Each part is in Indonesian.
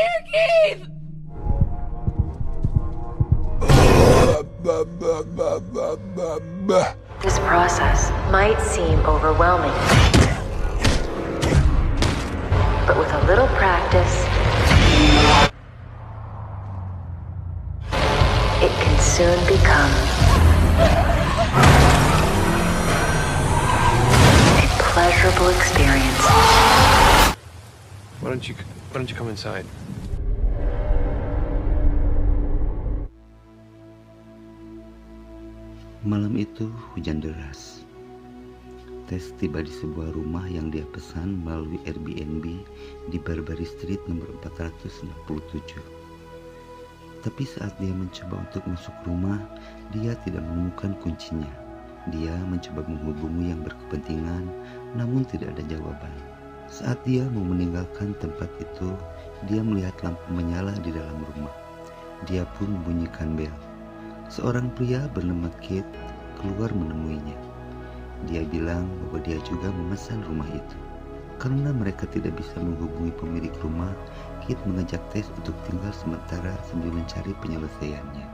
here, Keith! This process might seem overwhelming, but with a little practice, it can soon become a pleasurable experience. Why don't you come inside? Malam itu hujan deras. Tess tiba di sebuah rumah yang dia pesan melalui Airbnb di Barbary Street nomor 467. Tapi saat dia mencoba untuk masuk rumah, dia tidak menemukan kuncinya. Dia mencoba menghubungi yang berkepentingan, namun tidak ada jawaban. Saat dia mau meninggalkan tempat itu, dia melihat lampu menyala di dalam rumah. Dia pun membunyikan bel. Seorang pria bernama Keith keluar menemuinya. Dia bilang bahwa dia juga memesan rumah itu. Karena mereka tidak bisa menghubungi pemilik rumah, Keith mengajak Tess untuk tinggal sementara sambil mencari penyelesaiannya.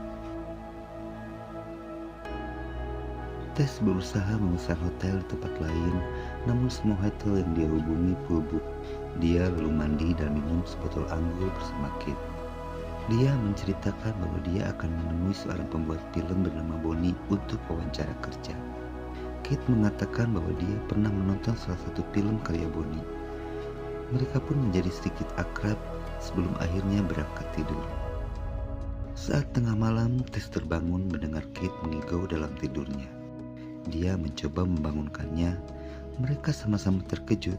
Tess berusaha memesan hotel di tempat lain, namun semua hotel yang dia hubungi full book. Dia lalu mandi dan minum sebotol anggur bersama Keith. Dia menceritakan bahwa dia akan menemui seorang pembuat film bernama Bonnie untuk wawancara kerja. Keith mengatakan bahwa dia pernah menonton salah satu film karya Bonnie. Mereka pun menjadi sedikit akrab sebelum akhirnya berangkat tidur. Saat tengah malam, Tess terbangun mendengar Keith mengigau dalam tidurnya. Dia mencoba membangunkannya. Mereka sama-sama terkejut.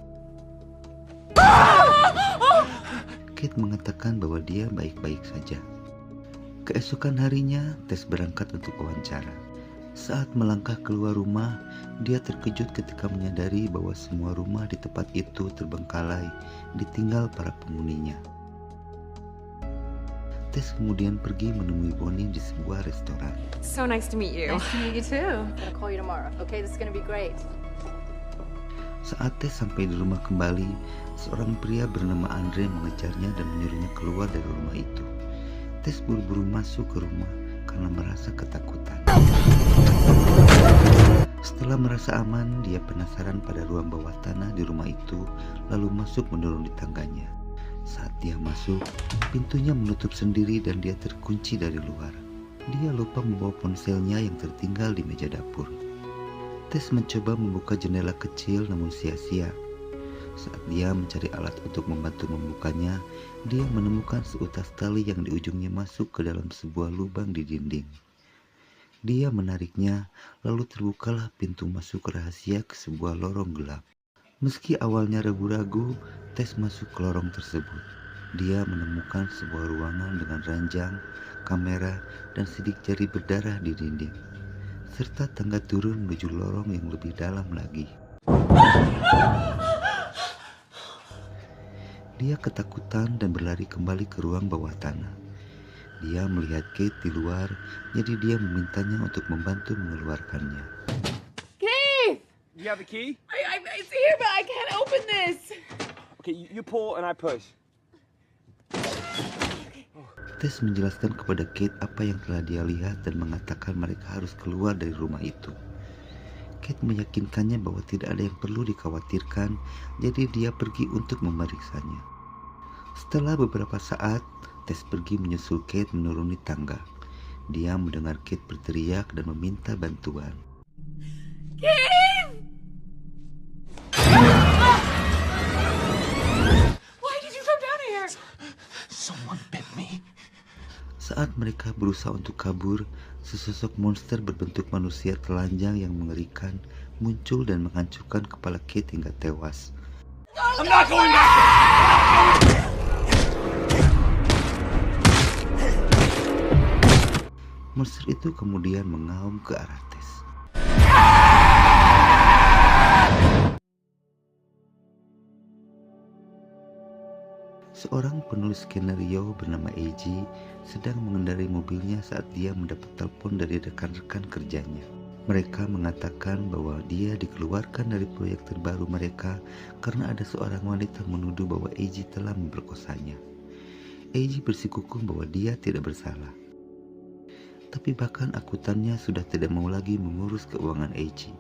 Keith mengatakan bahwa dia baik-baik saja. Keesokan harinya, Tess berangkat untuk wawancara. Saat melangkah keluar rumah, dia terkejut ketika menyadari bahwa semua rumah di tempat itu terbengkalai, ditinggal para penghuninya. Tess kemudian pergi menemui Bonnie di sebuah restoran. So nice to meet you. Nice to meet you too. I'll call you tomorrow. Okay, this is gonna be great. Saat Tess sampai di rumah kembali, seorang pria bernama Andre mengejarnya dan menyuruhnya keluar dari rumah itu. Tess buru-buru masuk ke rumah karena merasa ketakutan. Setelah merasa aman, dia penasaran pada ruang bawah tanah di rumah itu, lalu masuk menuruni tangganya. Saat dia masuk, pintunya menutup sendiri dan dia terkunci dari luar. Dia lupa membawa ponselnya yang tertinggal di meja dapur. Tess mencoba membuka jendela kecil namun sia-sia. Saat dia mencari alat untuk membantu membukanya, dia menemukan seutas tali yang di ujungnya masuk ke dalam sebuah lubang di dinding. Dia menariknya, lalu terbukalah pintu masuk rahasia ke sebuah lorong gelap. Meski awalnya ragu-ragu, Tess masuk ke lorong tersebut. Dia menemukan sebuah ruangan dengan ranjang, kamera, dan sidik jari berdarah di dinding, serta tangga turun menuju lorong yang lebih dalam lagi. Dia ketakutan dan berlari kembali ke ruang bawah tanah. Dia melihat Kate di luar, jadi dia memintanya untuk membantu mengeluarkannya. Keith! You have the key? It's here, but I can't open this. Okay, you pull and I push. Tess menjelaskan kepada Kate apa yang telah dia lihat dan mengatakan mereka harus keluar dari rumah itu. Kate meyakinkannya bahwa tidak ada yang perlu dikhawatirkan, jadi dia pergi untuk memeriksanya. Setelah beberapa saat, Tess pergi menyusul Kate menuruni tangga. Dia mendengar Kate berteriak dan meminta bantuan. Keith! Why did you come down here? Someone bit me. Saat mereka berusaha untuk kabur, sesosok monster berbentuk manusia telanjang yang mengerikan muncul dan menghancurkan kepala Kate hingga tewas. I'm not going back! Monster itu kemudian mengaum ke arah Tess. Seorang penulis skenario bernama AG sedang mengendarai mobilnya saat dia mendapat telepon dari rekan-rekan kerjanya. Mereka mengatakan bahwa dia dikeluarkan dari proyek terbaru mereka karena ada seorang wanita menuduh bahwa AG telah memperkosanya. Eiji bersikukuh bahwa dia tidak bersalah. Tapi bahkan akuntannya sudah tidak mau lagi mengurus keuangan Eiji.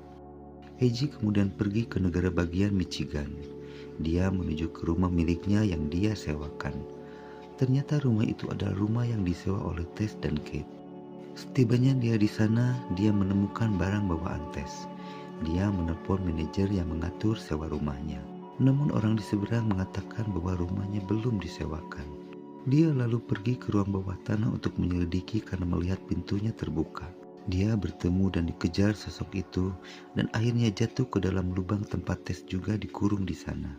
Eiji kemudian pergi ke negara bagian Michigan. Dia menuju ke rumah miliknya yang dia sewakan. Ternyata rumah itu adalah rumah yang disewa oleh Tess dan Kate. Setibanya dia di sana, dia menemukan barang bawaan Tess. Dia menelpon manajer yang mengatur sewa rumahnya. Namun orang di seberang mengatakan bahwa rumahnya belum disewakan. Dia lalu pergi ke ruang bawah tanah untuk menyelidiki karena melihat pintunya terbuka. Dia bertemu dan dikejar sosok itu dan akhirnya jatuh ke dalam lubang tempat Tess juga dikurung di sana.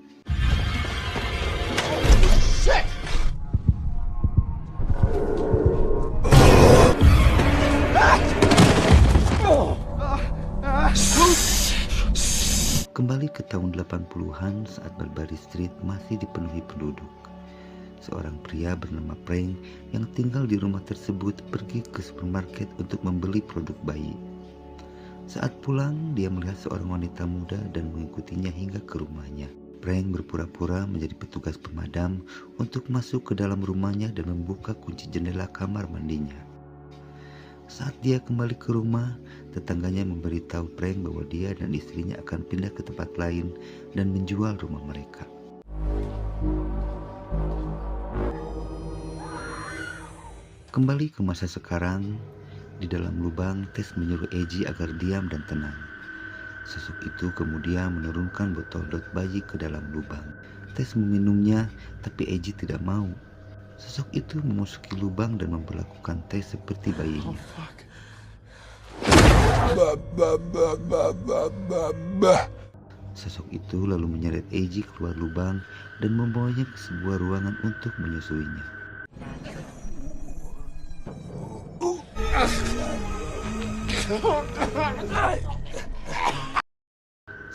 Kembali ke tahun 80-an saat Barbary Street masih dipenuhi penduduk. Seorang pria bernama Frank yang tinggal di rumah tersebut pergi ke supermarket untuk membeli produk bayi. Saat pulang, dia melihat seorang wanita muda dan mengikutinya hingga ke rumahnya. Frank berpura-pura menjadi petugas pemadam untuk masuk ke dalam rumahnya dan membuka kunci jendela kamar mandinya. Saat dia kembali ke rumah, tetangganya memberitahu Frank bahwa dia dan istrinya akan pindah ke tempat lain dan menjual rumah mereka. Kembali ke masa sekarang, di dalam lubang Tess menyuruh Eiji agar diam dan tenang. Sosok itu kemudian menurunkan botol dot bayi ke dalam lubang. Tess meminumnya, tapi Eiji tidak mau. Sosok itu memasuki lubang dan memperlakukan Tess seperti bayinya. Sosok itu lalu menyeret Eiji keluar lubang dan membawanya ke sebuah ruangan untuk menyusuinya.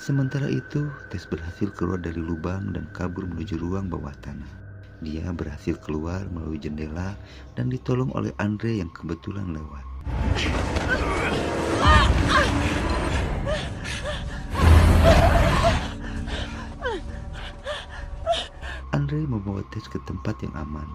Sementara itu, Tess berhasil keluar dari lubang dan kabur menuju ruang bawah tanah. Dia berhasil keluar melalui jendela dan ditolong oleh Andre yang kebetulan lewat. Andre membawa Tess ke tempat yang aman,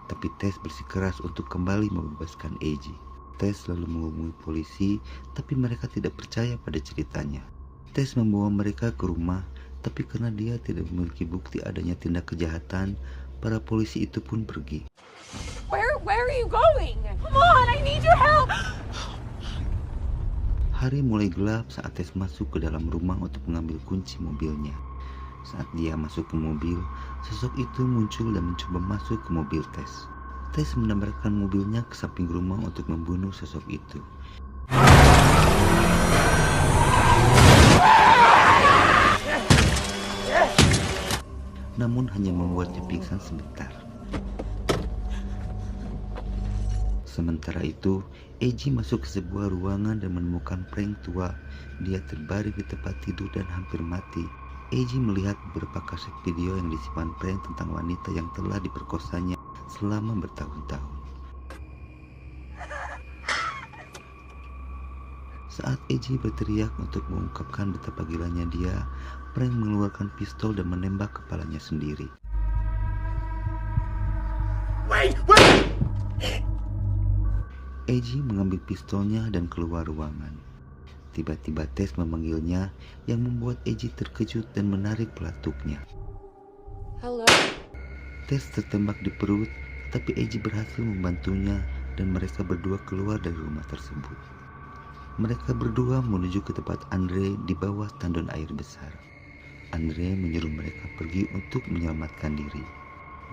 tapi Tess bersikeras untuk kembali membebaskan Eiji. Tess lalu menghubungi polisi, tapi mereka tidak percaya pada ceritanya. Tess membawa mereka ke rumah, tapi karena dia tidak memiliki bukti adanya tindak kejahatan, para polisi itu pun pergi. Where are you going? Come on, I need your help. Hari mulai gelap saat Tess masuk ke dalam rumah untuk mengambil kunci mobilnya. Saat dia masuk ke mobil, sosok itu muncul dan mencoba masuk ke mobil Tess. Tess menabrakkan mobilnya ke samping rumah untuk membunuh sosok itu. Namun hanya membuatnya pingsan sebentar. Sementara itu, Eiji masuk ke sebuah ruangan dan menemukan Frank tua. Dia terbaring di tempat tidur dan hampir mati. Eiji melihat beberapa kaset video yang disimpan Frank tentang wanita yang telah diperkosanya selama bertahun-tahun. Saat Eiji berteriak untuk mengungkapkan betapa gilanya dia, Frank mengeluarkan pistol dan menembak kepalanya sendiri. Eiji mengambil pistolnya dan keluar ruangan. Tiba-tiba Tess memanggilnya yang membuat Eiji terkejut dan menarik pelatuknya. Hello. Tess tertembak di perut, tapi Eiji berhasil membantunya dan mereka berdua keluar dari rumah tersebut. Mereka berdua menuju ke tempat Andre di bawah tandon air besar. Andre menyuruh mereka pergi untuk menyelamatkan diri.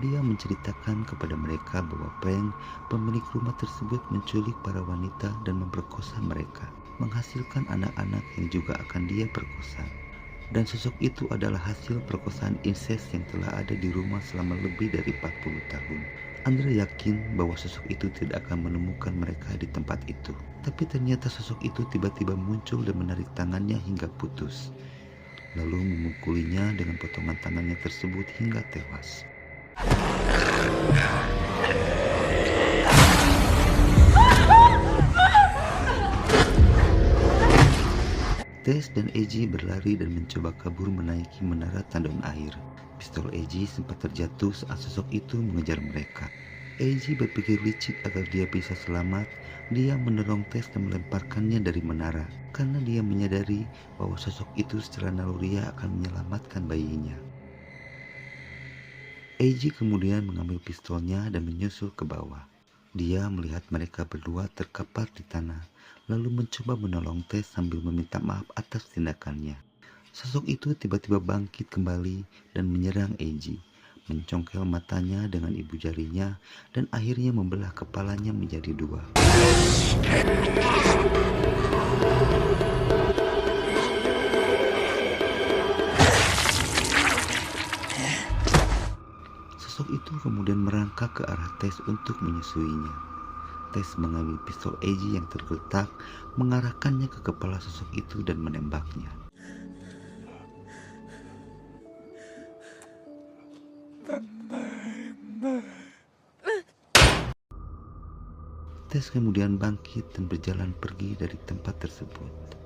Dia menceritakan kepada mereka bahwa Frank, pemilik rumah tersebut, menculik para wanita dan memperkosa mereka, menghasilkan anak-anak yang juga akan dia perkosa. Dan sosok itu adalah hasil perkosaan incest yang telah ada di rumah selama lebih dari 40 tahun. Andre yakin bahwa sosok itu tidak akan menemukan mereka di tempat itu. Tapi ternyata sosok itu tiba-tiba muncul dan menarik tangannya hingga putus. Lalu memukulinya dengan potongan tangannya tersebut hingga tewas. Tess dan Eiji berlari dan mencoba kabur menaiki menara tandon air. Pistol Eiji sempat terjatuh saat sosok itu mengejar mereka. Eiji berpikir licik agar dia bisa selamat. Dia mendorong Tess dan melemparkannya dari menara karena dia menyadari bahwa sosok itu secara naluriah akan menyelamatkan bayinya. Eiji kemudian mengambil pistolnya dan menyusul ke bawah. Dia melihat mereka berdua terkapar di tanah, lalu mencoba menolong Tess sambil meminta maaf atas tindakannya. Sosok itu tiba-tiba bangkit kembali dan menyerang Eiji, mencongkel matanya dengan ibu jarinya dan akhirnya membelah kepalanya menjadi dua. Sosok itu kemudian merangkak ke arah Tess untuk menyusuinya. Tess mengambil pistol Eiji yang tergeletak, mengarahkannya ke kepala sosok itu dan menembaknya. Tess kemudian bangkit dan berjalan pergi dari tempat tersebut.